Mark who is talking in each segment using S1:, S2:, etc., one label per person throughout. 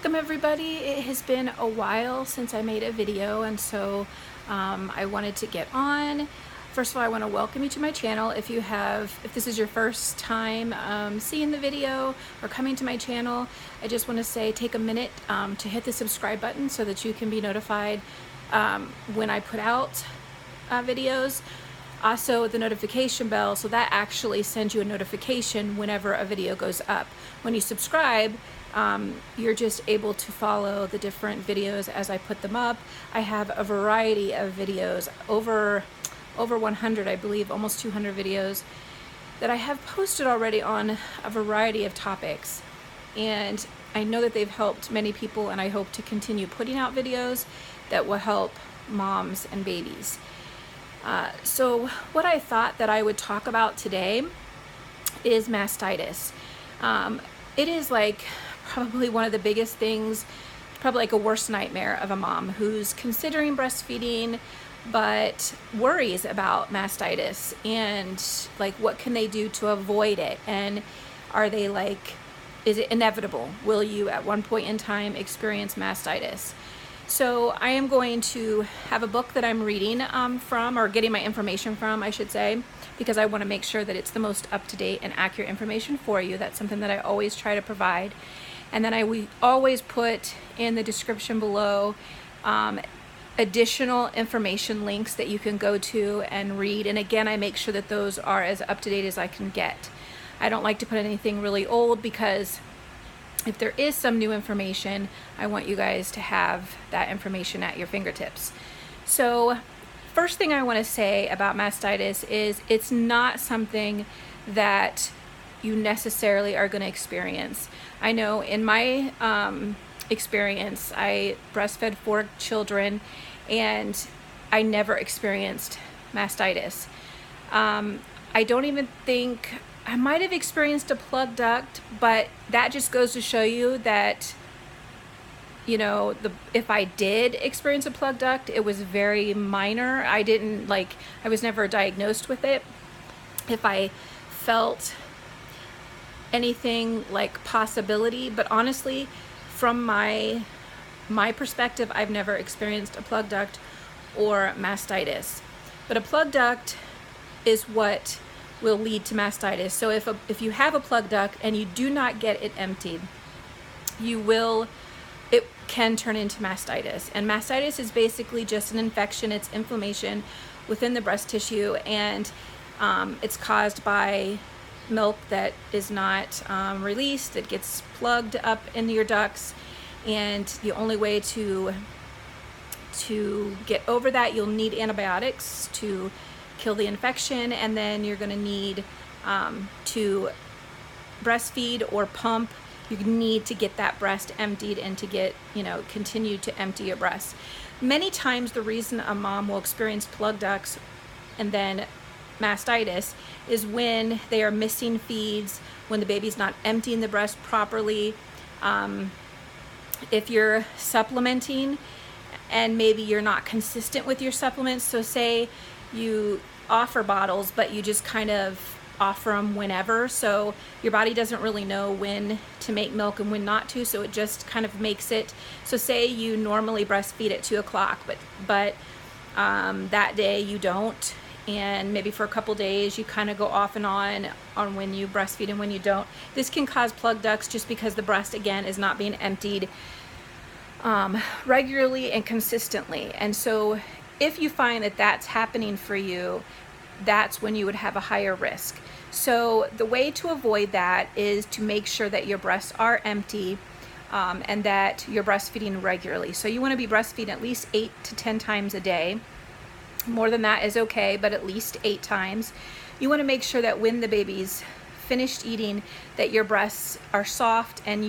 S1: Welcome everybody. It has been a while since I made a video, and so I wanted to get on. First of all, I want to welcome you to my channel. If this is your first time seeing the video or coming to my channel, I just want to say take a minute to hit the subscribe button so that you can be notified when I put out videos. Also the notification bell, so that actually sends you a notification whenever a video goes up. When you subscribe, you're just able to follow the different videos as I put them up. I have a variety of videos, over 100, I believe, almost 200 videos that I have posted already on a variety of topics. And I know that they've helped many people, and I hope to continue putting out videos that will help moms and babies. So what I thought that I would talk about today is mastitis. It is like probably one of the biggest things, probably like a worst nightmare of a mom who's considering breastfeeding but worries about mastitis and like what can they do to avoid it, and are they like, is it inevitable? Will you at one point in time experience mastitis? So I am going to have a book that I'm reading from, or getting my information from, I should say, because I want to make sure that it's the most up-to-date and accurate information for you. That's something that I always try to provide. And then we always put in the description below additional information links that you can go to and read. And again, I make sure that those are as up-to-date as I can get. I don't like to put anything really old, because if there is some new information, I want you guys to have that information at your fingertips. So first thing I want to say about mastitis is it's not something that you necessarily are going to experience. I know in my experience, I breastfed 4 children and I never experienced mastitis. I don't even think, I might have experienced a plug duct, but that just goes to show you that, you know, if I did experience a plug duct, it was very minor. I was never diagnosed with it. If I felt anything like possibility, but honestly, from my perspective, I've never experienced a plug duct or mastitis. But a plug duct is what will lead to mastitis. So if you have a plug duct and you do not get it emptied, it can turn into mastitis. And mastitis is basically just an infection. It's inflammation within the breast tissue, and it's caused by milk that is not released. It gets plugged up into your ducts, and the only way to get over that, you'll need antibiotics to kill the infection, and then you're going to need to breastfeed or pump. You need to get that breast emptied and to get, continue to empty your breast. Many times the reason a mom will experience plug ducts and then mastitis is when they are missing feeds, when the baby's not emptying the breast properly. If you're supplementing and maybe you're not consistent with your supplements, so say you offer bottles but you just kind of offer them whenever, so your body doesn't really know when to make milk and when not to, so it just kind of makes it, so say you normally breastfeed at 2 o'clock, but that day you don't, and maybe for a couple days you kind of go off and on when you breastfeed and when you don't. This can cause plug ducts just because the breast, again, is not being emptied regularly and consistently. And so if you find that that's happening for you, that's when you would have a higher risk. So the way to avoid that is to make sure that your breasts are empty and that you're breastfeeding regularly. So you want to be breastfeeding at least 8 to 10 times a day. More than that is okay, but at least 8 times. You want to make sure that when the baby's finished eating, that your breasts are soft and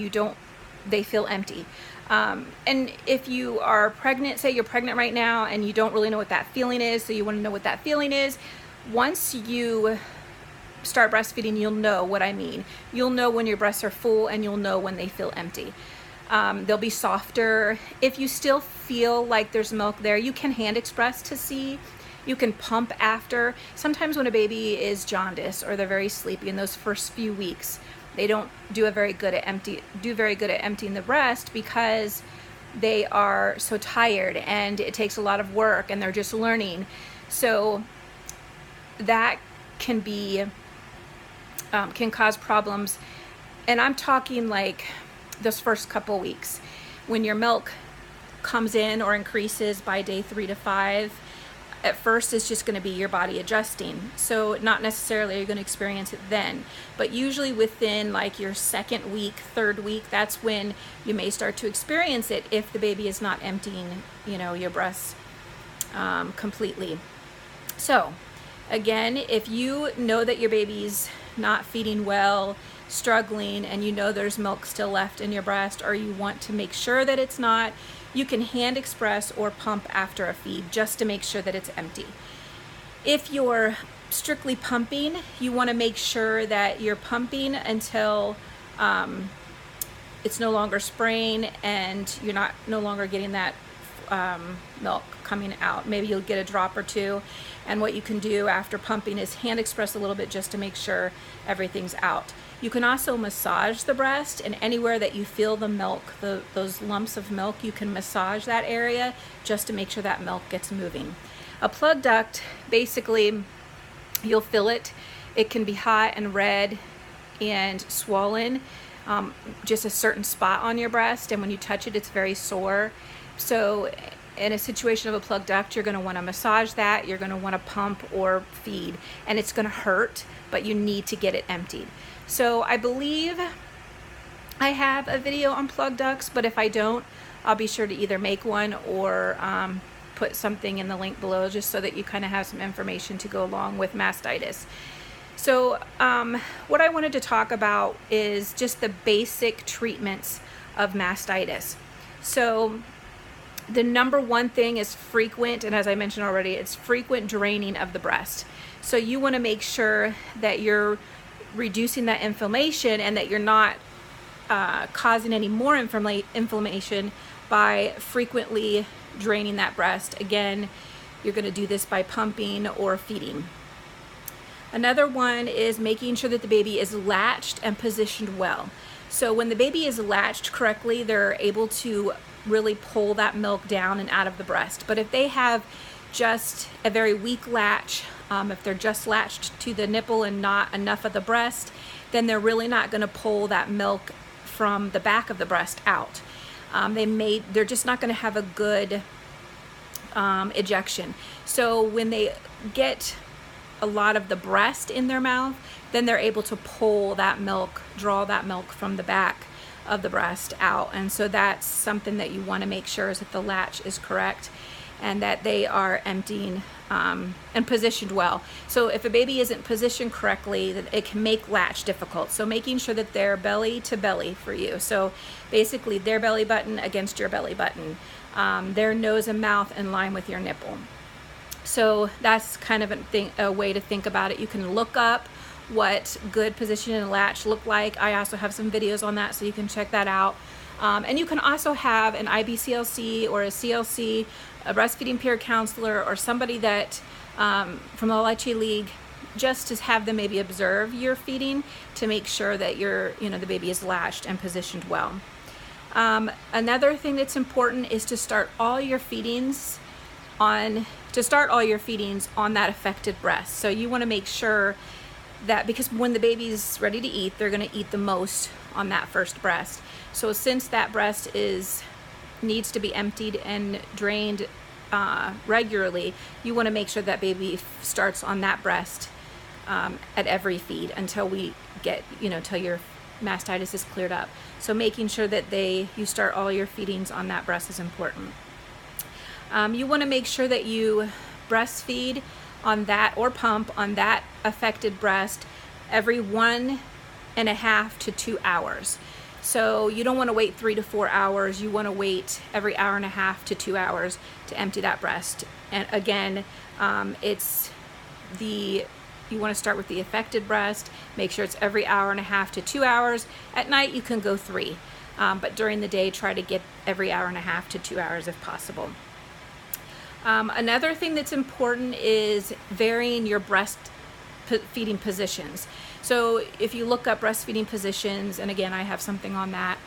S1: they feel empty. And if you are pregnant, say you're pregnant right now and you don't really know what that feeling is, so you want to know what that feeling is. Once you start breastfeeding, you'll know what I mean. You'll know when your breasts are full, and you'll know when they feel empty. They'll be softer. If you still feel like there's milk there, you can hand express to see. You can pump after. Sometimes when a baby is jaundiced or they're very sleepy in those first few weeks, they don't do very good at emptying the breast because they are so tired and it takes a lot of work and they're just learning. So that can be can cause problems. And I'm talking like those first couple weeks when your milk comes in or increases by day 3 to 5. At first it's just going to be your body adjusting, so not necessarily you're going to experience it then, but usually within like your second week, third week, that's when you may start to experience it if the baby is not emptying, you know, your breasts completely. So again, if you know that your baby's not feeding well, struggling, and you know there's milk still left in your breast, or you want to make sure that it's not, you can hand express or pump after a feed just to make sure that it's empty. If you're strictly pumping, you want to make sure that you're pumping until it's no longer spraying and you're no longer getting that milk coming out. Maybe you'll get a drop or two, and what you can do after pumping is hand express a little bit just to make sure everything's out. You can also massage the breast, and anywhere that you feel the milk, those lumps of milk, you can massage that area just to make sure that milk gets moving. A plug duct, basically, you'll feel it. It can be hot and red and swollen, just a certain spot on your breast, and when you touch it, it's very sore. So in a situation of a plug duct, you're going to want to massage that, you're going to want to pump or feed, and it's going to hurt, but you need to get it emptied. So I believe I have a video on plug ducts, but if I don't, I'll be sure to either make one or put something in the link below just so that you kind of have some information to go along with mastitis. So what I wanted to talk about is just the basic treatments of mastitis. So the number one thing is frequent, and as I mentioned already, it's frequent draining of the breast. So you want to make sure that you're reducing that inflammation and that you're not causing any more inflammation by frequently draining that breast. Again, you're going to do this by pumping or feeding. Another one is making sure that the baby is latched and positioned well. So when the baby is latched correctly, they're able to really pull that milk down and out of the breast. But if they have just a very weak latch, if they're just latched to the nipple and not enough of the breast, then they're really not going to pull that milk from the back of the breast out. They're just not going to have a good ejection. So when they get a lot of the breast in their mouth, then they're able to pull that milk, draw that milk from the back of the breast out. And so that's something that you want to make sure is that the latch is correct and that they are emptying and positioned well. So if a baby isn't positioned correctly, it can make latch difficult. So making sure that they're belly to belly for you. So basically their belly button against your belly button, their nose and mouth in line with your nipple. So that's kind of a way to think about it. You can look up what good position and latch look like. I also have some videos on that, so you can check that out. And you can also have an IBCLC or a CLC, a breastfeeding peer counselor, or somebody that from the Latch League, just to have them maybe observe your feeding to make sure that the baby is latched and positioned well. Another thing that's important is to start all your feedings on that affected breast. So you want to make sure that, because when the baby's ready to eat, they're going to eat the most on that first breast. So since that breast needs to be emptied and drained regularly, you want to make sure that baby starts on that breast at every feed until till your mastitis is cleared up. So making sure that you start all your feedings on that breast is important. You want to make sure that you breastfeed on that or pump on that affected breast every 1.5 to 2 hours. So you don't want to wait 3 to 4 hours. You want to wait every 1.5 to 2 hours to empty that breast. And again, you want to start with the affected breast. Make sure it's every 1.5 to 2 hours. At night you can go 3, but during the day try to get every 1.5 to 2 hours if possible. Another thing that's important is varying your breast feeding positions. So if you look up breastfeeding positions, and again, I have something on that,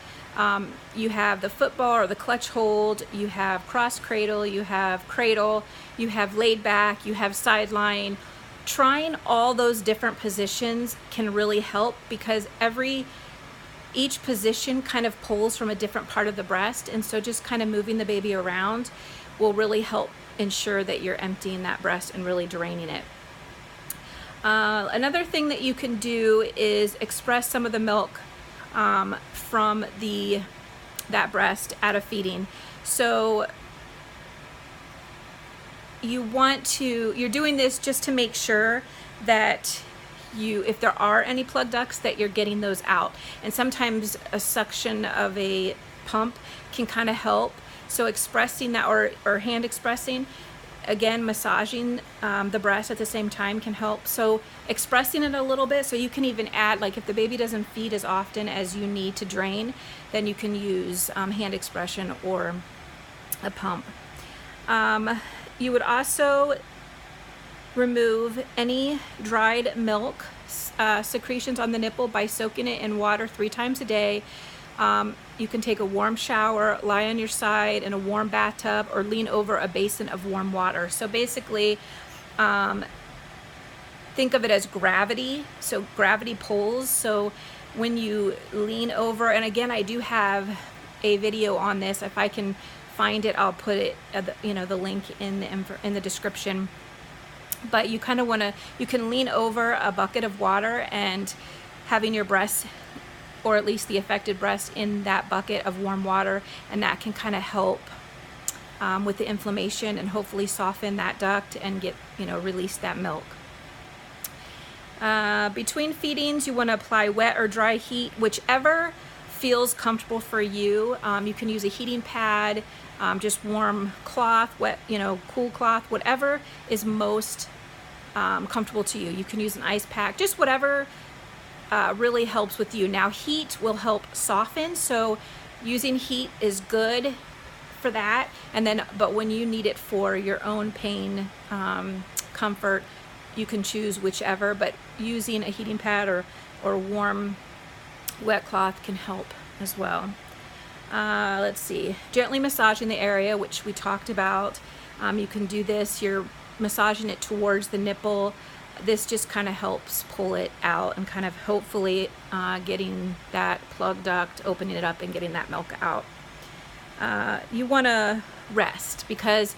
S1: you have the football or the clutch hold, you have cross cradle, you have cradle, you have laid back, you have sideline. Trying all those different positions can really help, because each position kind of pulls from a different part of the breast, and so just kind of moving the baby around will really help ensure that you're emptying that breast and really draining it. Another thing that you can do is express some of the milk from that breast out of feeding. So you're doing this just to make sure that if there are any plug ducts, that you're getting those out. And sometimes a suction of a pump can kind of help. So expressing that, or hand expressing, again, massaging the breast at the same time can help. So expressing it a little bit, so you can even add, like if the baby doesn't feed as often as you need to drain, then you can use hand expression or a pump. You would also remove any dried milk secretions on the nipple by soaking it in water 3 times a day. You can take a warm shower, lie on your side in a warm bathtub, or lean over a basin of warm water. So basically, think of it as gravity. So gravity pulls. So when you lean over, and again, I do have a video on this. If I can find it, I'll put it, the link in the description. But you kind of you can lean over a bucket of water and having your breast, or at least the affected breast, in that bucket of warm water, and that can kind of help with the inflammation and hopefully soften that duct and release that milk. Between feedings, you want to apply wet or dry heat, whichever feels comfortable for you. You can use a heating pad, just warm cloth, wet, cool cloth, whatever is most comfortable to you. You can use an ice pack, just whatever really helps with you. Now, heat will help soften, so using heat is good for that. And then, but when you need it for your own pain comfort, you can choose whichever. But using a heating pad or warm wet cloth can help as well. Let's see, gently massaging the area, which we talked about. You can do this, you're massaging it towards the nipple. This just kind of helps pull it out and kind of hopefully getting that plug duct, opening it up and getting that milk out. You want to rest, because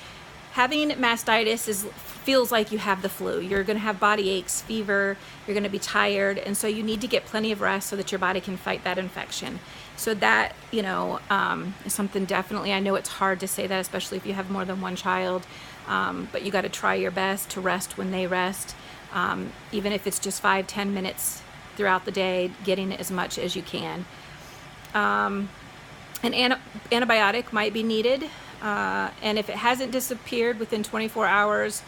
S1: having mastitis feels like you have the flu. You're going to have body aches, fever, you're going to be tired, and so you need to get plenty of rest so that your body can fight that infection. So that, is something definitely, I know it's hard to say that, especially if you have more than one child, but you got to try your best to rest when they rest, even if it's just 5-10 minutes throughout the day, getting as much as you can. An antibiotic might be needed, and if it hasn't disappeared within 24 hours,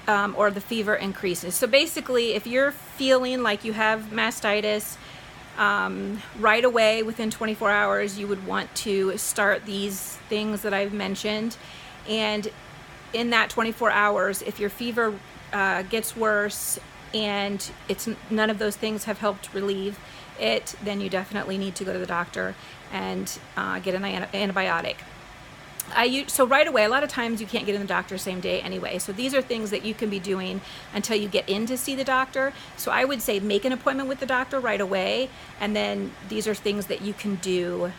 S1: or the fever increases. So basically, if you're feeling like you have mastitis, right away within 24 hours, you would want to start these things that I've mentioned. And in that 24 hours, if your fever gets worse and none of those things have helped relieve it, then you definitely need to go to the doctor and get an antibiotic. So right away, a lot of times you can't get in the doctor same day anyway. So these are things that you can be doing until you get in to see the doctor. So I would say make an appointment with the doctor right away. And then these are things that you can do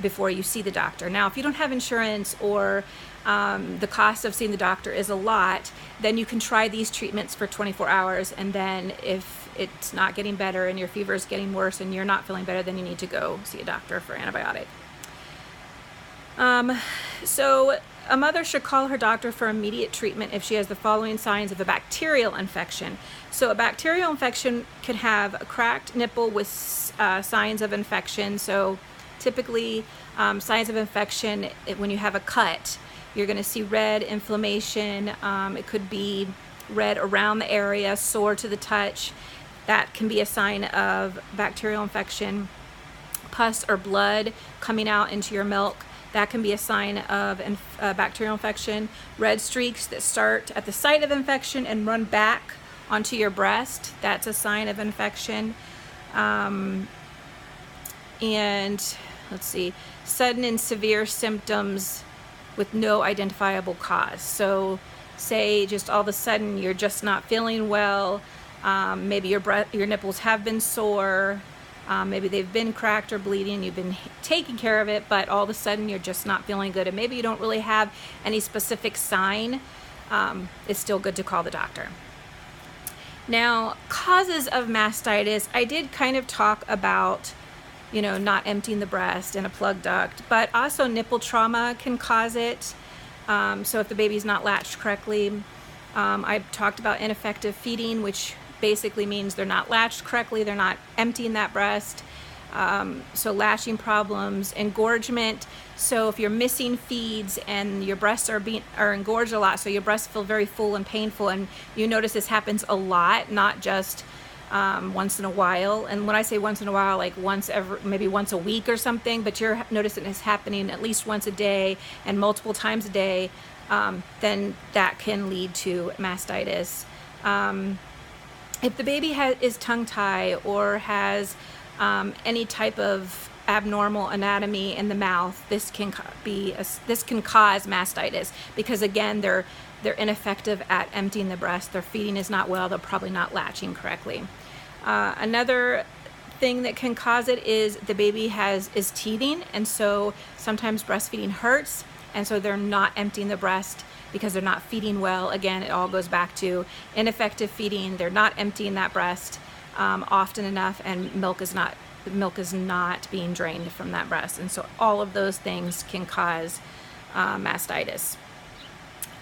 S1: before you see the doctor. Now, if you don't have insurance, or the cost of seeing the doctor is a lot, then you can try these treatments for 24 hours. And then if it's not getting better and your fever is getting worse and you're not feeling better, then you need to go see a doctor for antibiotic. So a mother should call her doctor for immediate treatment if she has the following signs of a bacterial infection. So a bacterial infection could have a cracked nipple with signs of infection. So typically signs of infection, when you have a cut, you're going to see red inflammation. It could be red around the area, sore to the touch. That can be a sign of bacterial infection. Pus or blood coming out into your milk, that can be a sign of bacterial infection. Red streaks that start at the site of infection and run back onto your breast, that's a sign of infection. And let's see, sudden and severe symptoms with no identifiable cause. So say just all of a sudden you're just not feeling well, maybe your nipples have been sore, maybe they've been cracked or bleeding, you've been taking care of it, but all of a sudden you're just not feeling good, and maybe you don't really have any specific sign, it's still good to call the doctor. Now, causes of mastitis, I did kind of talk about, you know, not emptying the breast and a plug duct, but also nipple trauma can cause it. So if the baby's not latched correctly, I talked about ineffective feeding, which basically means they're not latched correctly, they're not emptying that breast. So latching problems, engorgement. So if you're missing feeds and your breasts are engorged a lot, so your breasts feel very full and painful, and you notice this happens a lot, not just once in a while. And when I say once in a while, like maybe once a week or something, but you're noticing it's happening at least once a day and multiple times a day, then that can lead to mastitis. If the baby is tongue-tied or has any type of abnormal anatomy in the mouth, this can cause mastitis, because again, they're ineffective at emptying the breast. Their feeding is not well. They're probably not latching correctly. Another thing that can cause it is the baby is teething, and so sometimes breastfeeding hurts, and so they're not emptying the breast because they're not feeding well. Again, it all goes back to ineffective feeding. They're not emptying that breast often enough, and milk is not being drained from that breast, and so all of those things can cause mastitis.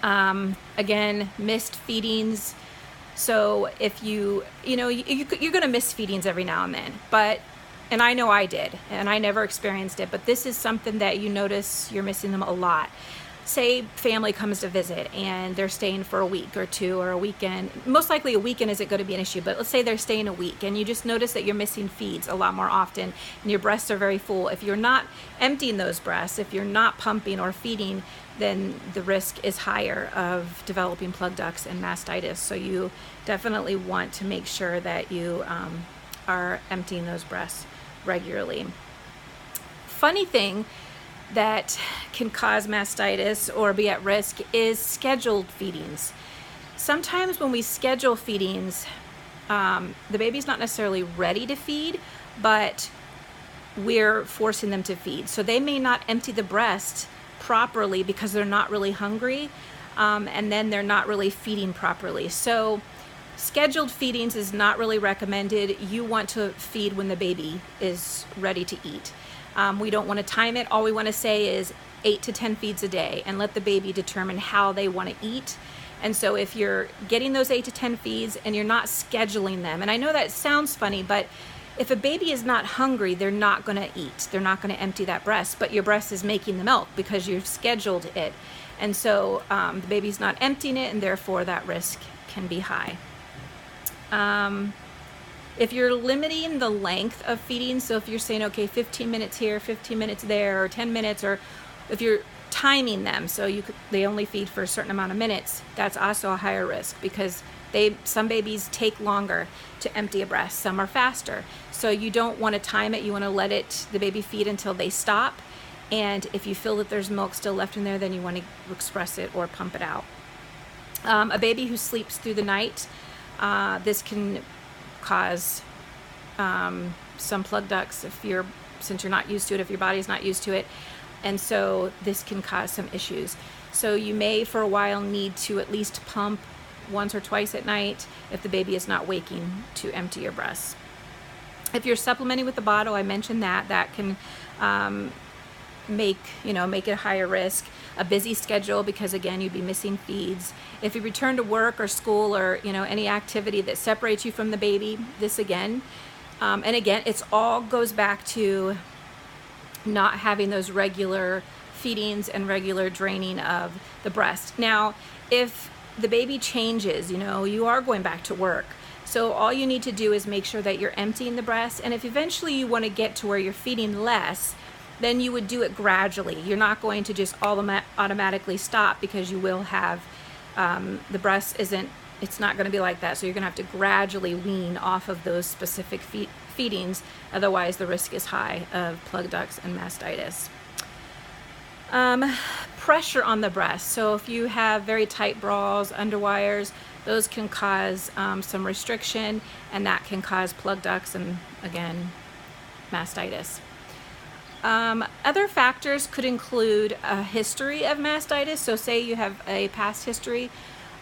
S1: Again, missed feedings. So if you're going to miss feedings every now and then, and I know I did, and I never experienced it, but this is something that you notice you're missing them a lot. Say family comes to visit and they're staying for a week or two or a weekend. Most likely a weekend isn't going to be an issue, but let's say they're staying a week and you just notice that you're missing feeds a lot more often and your breasts are very full. If you're not emptying those breasts, if you're not pumping or feeding, then the risk is higher of developing plug ducts and mastitis. So you definitely want to make sure that you are emptying those breasts regularly. Funny thing that can cause mastitis or be at risk is scheduled feedings. Sometimes when we schedule feedings, the baby's not necessarily ready to feed, but we're forcing them to feed. So they may not empty the breast properly because they're not really hungry, and then they're not really feeding properly. So scheduled feedings is not really recommended. You want to feed when the baby is ready to eat. We don't want to time it. All we want to say is 8 to 10 feeds a day and let the baby determine how they want to eat. And so if you're getting those 8 to 10 feeds and you're not scheduling them, and I know that sounds funny, but if a baby is not hungry, they're not going to eat. They're not going to empty that breast, but your breast is making the milk because you've scheduled it. And so the baby's not emptying it, and therefore that risk can be high. If you're limiting the length of feeding, so if you're saying, okay, 15 minutes here, 15 minutes there, or 10 minutes, or if you're timing them, so they only feed for a certain amount of minutes, that's also a higher risk, because some babies take longer to empty a breast, some are faster. So you don't want to time it. You want to let the baby feed until they stop. And if you feel that there's milk still left in there, then you want to express it or pump it out. A baby who sleeps through the night, this can cause some plug ducts since you're not used to it, if your body's not used to it, and so this can cause some issues. So you may for a while need to at least pump once or twice at night if the baby is not waking to empty your breasts. If you're supplementing with the bottle, I mentioned that can make it a higher risk. A busy schedule, because again, you'd be missing feeds. If you return to work or school or any activity that separates you from the baby, this again, and again, it's all goes back to not having those regular feedings and regular draining of the breast. Now, if the baby changes, you are going back to work. So all you need to do is make sure that you're emptying the breast, and if eventually you want to get to where you're feeding less, then you would do it gradually. You're not going to just automatically stop, because you will have the breast isn't it's not going to be like that. So you're going to have to gradually wean off of those specific feedings. Otherwise, the risk is high of plug ducts and mastitis. Pressure on the breast. So if you have very tight bras, underwires, those can cause some restriction, and that can cause plug ducts and, again, mastitis. Other factors could include a history of mastitis. So say you have a past history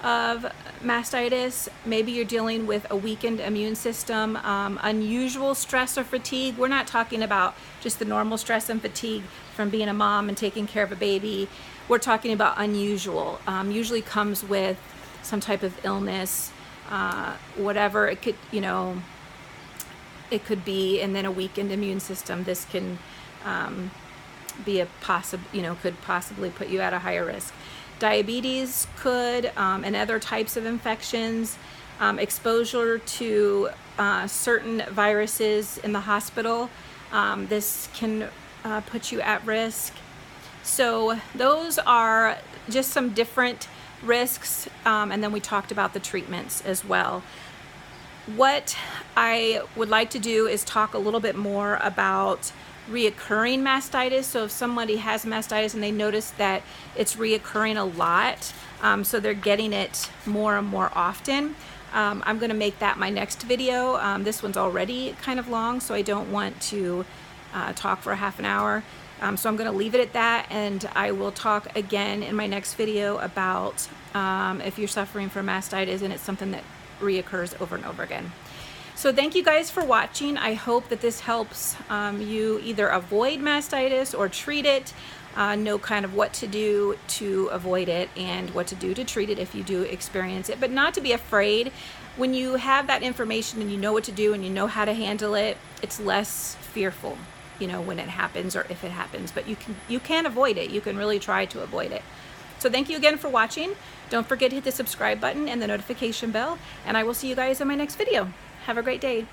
S1: of mastitis, maybe you're dealing with a weakened immune system, unusual stress or fatigue. We're not talking about just the normal stress and fatigue from being a mom and taking care of a baby. We're talking about unusual. Usually comes with some type of illness, whatever it could, you know, it could be, and then a weakened immune system. This can be a possible, you know, could possibly put you at a higher risk. Diabetes could, and other types of infections, exposure to certain viruses in the hospital. This can put you at risk. So those are just some different risks, and then we talked about the treatments as well. What I would like to do is talk a little bit more about reoccurring mastitis. So if somebody has mastitis and they notice that it's reoccurring a lot, so they're getting it more and more often, I'm going to make that my next video. This one's already kind of long, so I don't want to talk for a half an hour. So I'm going to leave it at that, and I will talk again in my next video about if you're suffering from mastitis and it's something that reoccurs over and over again. So thank you guys for watching. I hope that this helps you either avoid mastitis or treat it, know kind of what to do to avoid it and what to do to treat it if you do experience it, but not to be afraid. When you have that information and you know what to do and you know how to handle it, it's less fearful, you know, when it happens or if it happens, but you can avoid it. You can really try to avoid it. So thank you again for watching. Don't forget to hit the subscribe button and the notification bell, and I will see you guys in my next video. Have a great day.